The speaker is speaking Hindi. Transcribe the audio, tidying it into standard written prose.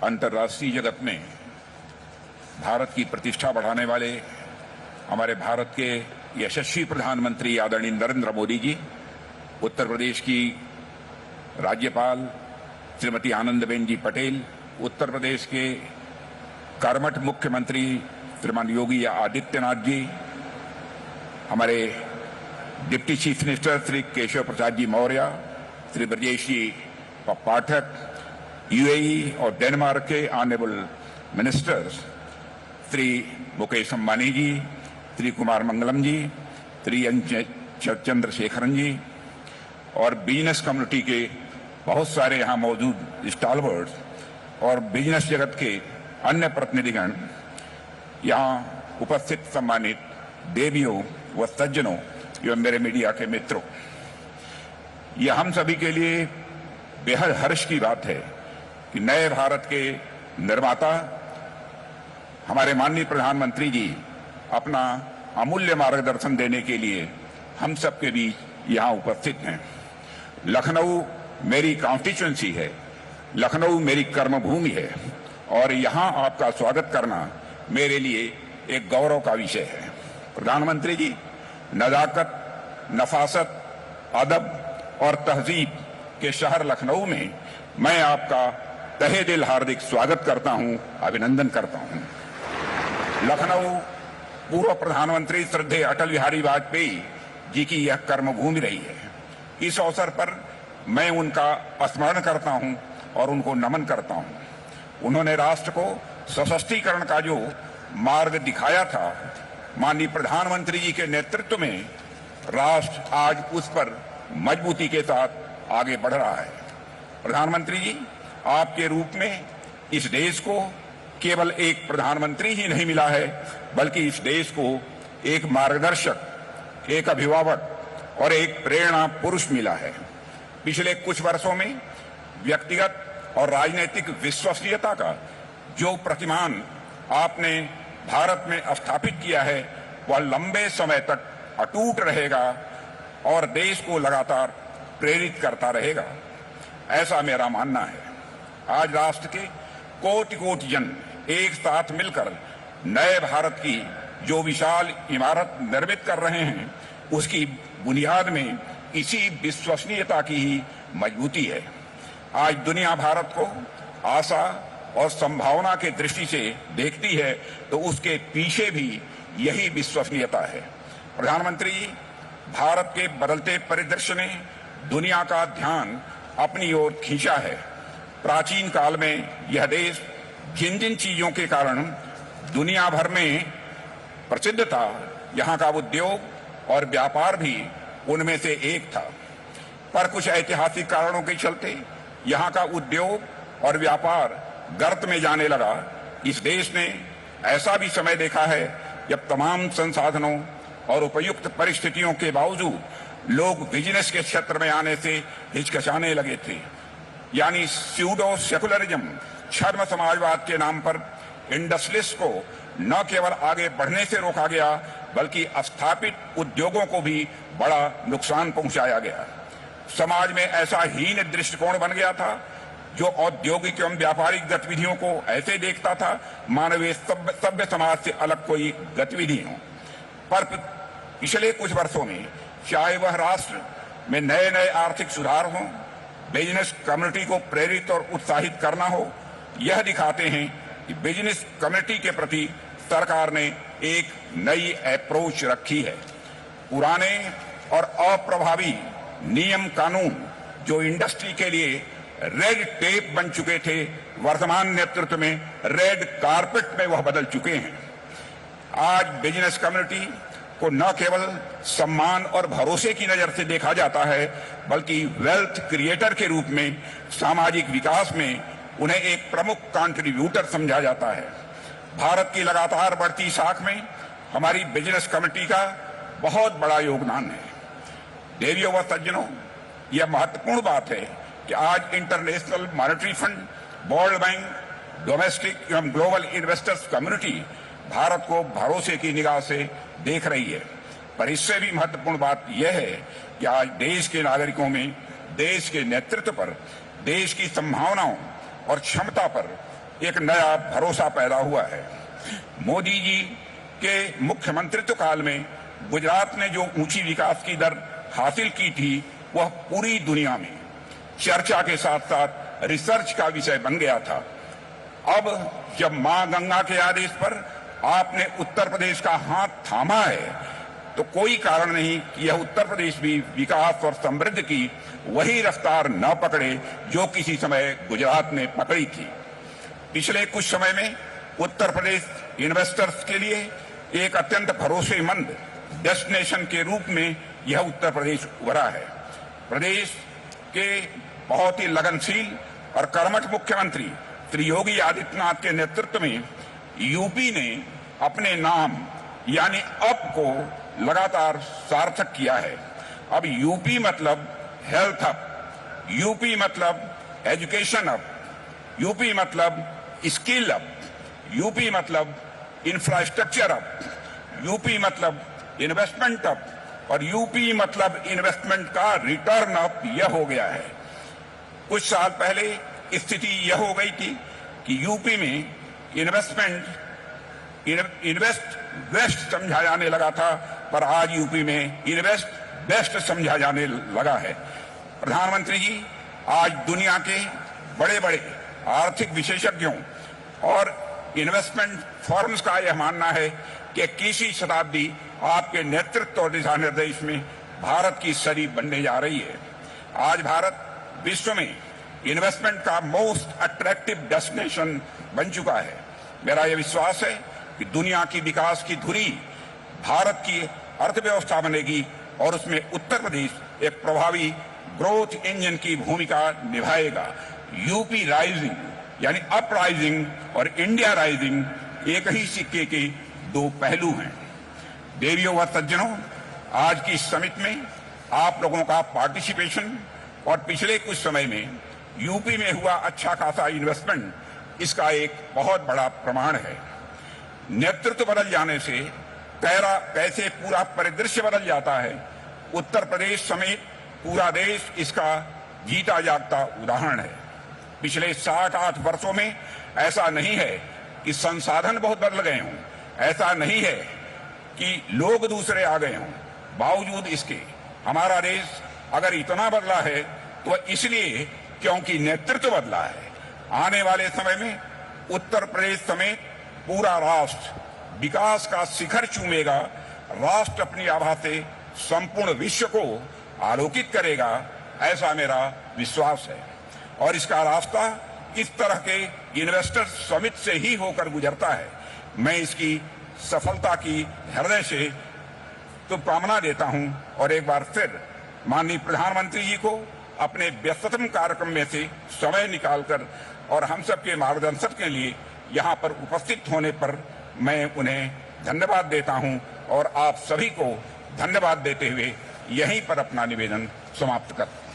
अंतर्राष्ट्रीय जगत में भारत की प्रतिष्ठा बढ़ाने वाले हमारे भारत के यशस्वी प्रधानमंत्री आदरणीय नरेंद्र मोदी जी, उत्तर प्रदेश की राज्यपाल श्रीमती आनंदीबेन जी पटेल, उत्तर प्रदेश के कर्मठ मुख्यमंत्री श्रीमान योगी आदित्यनाथ जी, हमारे deputy chief minister Shri Keshav Prasad ji Maurya, Shri Brajesh ji Pathak, UAE और डेनमार्क के honourable ministers Shri Mukesh Ambani ji, Shri Kumar Mangalam ji, Shri N Chandrasekaran ji और बिजनेस कम्युनिटी के बहुत सारे यहाँ मौजूद स्टॉलवर्ड्स और बिजनेस जगत के अन्य प्रतिनिधिगण, यहाँ उपस्थित सम्मानित देवियों व सज्जनों एवं मेरे मीडिया के मित्रों, यह हम सभी के लिए बेहद हर्ष की बात है कि नए भारत के निर्माता हमारे माननीय प्रधानमंत्री जी अपना अमूल्य मार्गदर्शन देने के लिए हम सबके बीच यहाँ उपस्थित हैं। लखनऊ मेरी कॉन्स्टिट्यूएंसी है, लखनऊ मेरी कर्मभूमि है और यहाँ आपका स्वागत करना मेरे लिए एक गौरव का विषय है। प्रधानमंत्री जी, नजाकत, नफासत, अदब और तहजीब के शहर लखनऊ में मैं आपका तहे दिल हार्दिक स्वागत करता हूं, अभिनंदन करता हूं। लखनऊ पूर्व प्रधानमंत्री श्रद्धेय अटल बिहारी वाजपेयी जी की यह कर्मभूमि रही है। इस अवसर पर मैं उनका स्मरण करता हूं और उनको नमन करता हूं। उन्होंने राष्ट्र को सशक्तिकरण का जो मार्ग दिखाया था, माननीय प्रधानमंत्री जी के नेतृत्व में राष्ट्र आज उस पर मजबूती के साथ आगे बढ़ रहा है। प्रधानमंत्री जी, आपके रूप में इस देश को केवल एक प्रधानमंत्री ही नहीं मिला है, बल्कि इस देश को एक मार्गदर्शक, एक अभिभावक और एक प्रेरणा पुरुष मिला है। पिछले कुछ वर्षों में व्यक्तिगत और राजनीतिक विश्वसनीयता का जो प्रतिमान आपने भारत में स्थापित किया है, वह लंबे समय तक अटूट रहेगा और देश को लगातार प्रेरित करता रहेगा, ऐसा मेरा मानना है। आज राष्ट्र के कोटि कोटि जन एक साथ मिलकर नए भारत की जो विशाल इमारत निर्मित कर रहे हैं, उसकी बुनियाद में इसी विश्वसनीयता की ही मजबूती है। आज दुनिया भारत को आशा और संभावना के दृष्टि से देखती है, तो उसके पीछे भी यही विश्वसनीयता है। प्रधानमंत्री जी, भारत के बदलते परिदृश्य ने दुनिया का ध्यान अपनी ओर खींचा है। प्राचीन काल में यह देश जिन जिन चीजों के कारण दुनिया भर में प्रसिद्ध था, यहाँ का उद्योग और व्यापार भी उनमें से एक था। पर कुछ ऐतिहासिक कारणों के चलते यहाँ का उद्योग और व्यापार गर्त में जाने लगा। इस देश ने ऐसा भी समय देखा है जब तमाम संसाधनों और उपयुक्त परिस्थितियों के बावजूद लोग बिजनेस के क्षेत्र में आने से हिचकिचाने लगे थे। यानी स्यूडो सेकुलरिज्म, छद्म समाजवाद के नाम पर इंडस्ट्रियलिस्ट को न केवल आगे बढ़ने से रोका गया, बल्कि स्थापित उद्योगों को भी बड़ा नुकसान पहुंचाया गया। समाज में ऐसा हीन दृष्टिकोण बन गया था जो औद्योगिक एवं व्यापारिक गतिविधियों को ऐसे देखता था मानवीय सभ्य समाज से अलग कोई गतिविधि हो। पर पिछले कुछ वर्षों में चाहे वह राष्ट्र में नए नए आर्थिक सुधार हो, बिजनेस कम्युनिटी को प्रेरित और उत्साहित करना हो, यह दिखाते हैं कि बिजनेस कम्युनिटी के प्रति सरकार ने एक नई अप्रोच रखी है। पुराने और अप्रभावी नियम कानून जो इंडस्ट्री के लिए रेड टेप बन चुके थे, वर्तमान नेतृत्व में रेड कारपेट में वह बदल चुके हैं। आज बिजनेस कम्युनिटी को न केवल सम्मान और भरोसे की नजर से देखा जाता है, बल्कि वेल्थ क्रिएटर के रूप में सामाजिक विकास में उन्हें एक प्रमुख कंट्रीब्यूटर समझा जाता है। भारत की लगातार बढ़ती साख में हमारी बिजनेस कम्युनिटी का बहुत बड़ा योगदान है। देवियों व सज्जनों, यह महत्वपूर्ण बात है कि आज international monetary fund, world bank, domestic एवं ग्लोबल इन्वेस्टर्स कम्युनिटी भारत को भरोसे की निगाह से देख रही है। पर इससे भी महत्वपूर्ण बात यह है कि आज देश के नागरिकों में देश के नेतृत्व पर, देश की संभावनाओं और क्षमता पर एक नया भरोसा पैदा हुआ है। मोदी जी के मुख्यमंत्रित्व काल में गुजरात ने जो ऊंची विकास की दर हासिल की थी वह पूरी दुनिया में चर्चा के साथ साथ रिसर्च का विषय बन गया था। अब जब मां गंगा के आदेश पर आपने उत्तर प्रदेश का हाथ थामा है तो कोई कारण नहीं कि यह उत्तर प्रदेश भी विकास और समृद्धि की वही रफ्तार न पकड़े जो किसी समय गुजरात ने पकड़ी थी। पिछले कुछ समय में उत्तर प्रदेश इन्वेस्टर्स के लिए एक अत्यंत भरोसेमंद डेस्टिनेशन के रूप में यह उत्तर प्रदेश उभरा है। प्रदेश के बहुत ही लगनशील और कर्मठ मुख्यमंत्री श्री योगी आदित्यनाथ के नेतृत्व में यूपी ने अपने नाम यानी अप को लगातार सार्थक किया है। अब यूपी मतलब हेल्थ अप, यूपी मतलब एजुकेशन अप, यूपी मतलब स्किल अप, यूपी मतलब इंफ्रास्ट्रक्चर अप, यूपी मतलब इन्वेस्टमेंट अप और यूपी मतलब इन्वेस्टमेंट का रिटर्न अप यह हो गया है। कुछ साल पहले स्थिति यह हो गई थी कि यूपी में इन्वेस्ट वेस्ट समझा जाने लगा था, पर आज यूपी में इन्वेस्ट बेस्ट समझा जाने लगा है। प्रधानमंत्री जी आज दुनिया के बड़े बड़े आर्थिक विशेषज्ञों और इन्वेस्टमेंट फर्म्स का यह मानना है कि 21वीं शताब्दी आपके नेतृत्व और दिशा निर्देश में भारत की सदी बनने जा रही है। आज भारत विश्व में इन्वेस्टमेंट का मोस्ट अट्रैक्टिव डेस्टिनेशन बन चुका है। मेरा यह विश्वास है कि दुनिया की विकास की धुरी भारत की अर्थव्यवस्था बनेगी और उसमें उत्तर प्रदेश एक प्रभावी ग्रोथ इंजन की भूमिका निभाएगा। यूपी राइजिंग यानी अप राइजिंग और इंडिया राइजिंग एक ही सिक्के के दो पहलू हैं। देवियों व सज्जनों, आज की समिट में आप लोगों का पार्टिसिपेशन और पिछले कुछ समय में यूपी में हुआ अच्छा खासा इन्वेस्टमेंट इसका एक बहुत बड़ा प्रमाण है। नेतृत्व बदल जाने से कैसे पूरा परिदृश्य बदल जाता है, उत्तर प्रदेश समेत पूरा देश इसका जीता जागता उदाहरण है। पिछले 7-8 वर्षों में ऐसा नहीं है कि संसाधन बहुत बदल गए हों, ऐसा नहीं है कि लोग दूसरे आ गए हों। बावजूद इसके हमारा देश अगर इतना बदला है तो इसलिए क्योंकि नेतृत्व बदला है। आने वाले समय में उत्तर प्रदेश समेत पूरा राष्ट्र विकास का शिखर चूमेगा। राष्ट्र अपनी आभा से संपूर्ण विश्व को आलोकित करेगा, ऐसा मेरा विश्वास है। और इसका रास्ता इस तरह के इन्वेस्टर समिट से ही होकर गुजरता है। मैं इसकी सफलता की हृदय से शुभकामना देता हूं और एक बार फिर माननीय प्रधानमंत्री जी को अपने व्यस्ततम कार्यक्रम में से समय निकालकर और हम सबके मार्गदर्शन के लिए यहाँ पर उपस्थित होने पर मैं उन्हें धन्यवाद देता हूं और आप सभी को धन्यवाद देते हुए यहीं पर अपना निवेदन समाप्त करता हूं।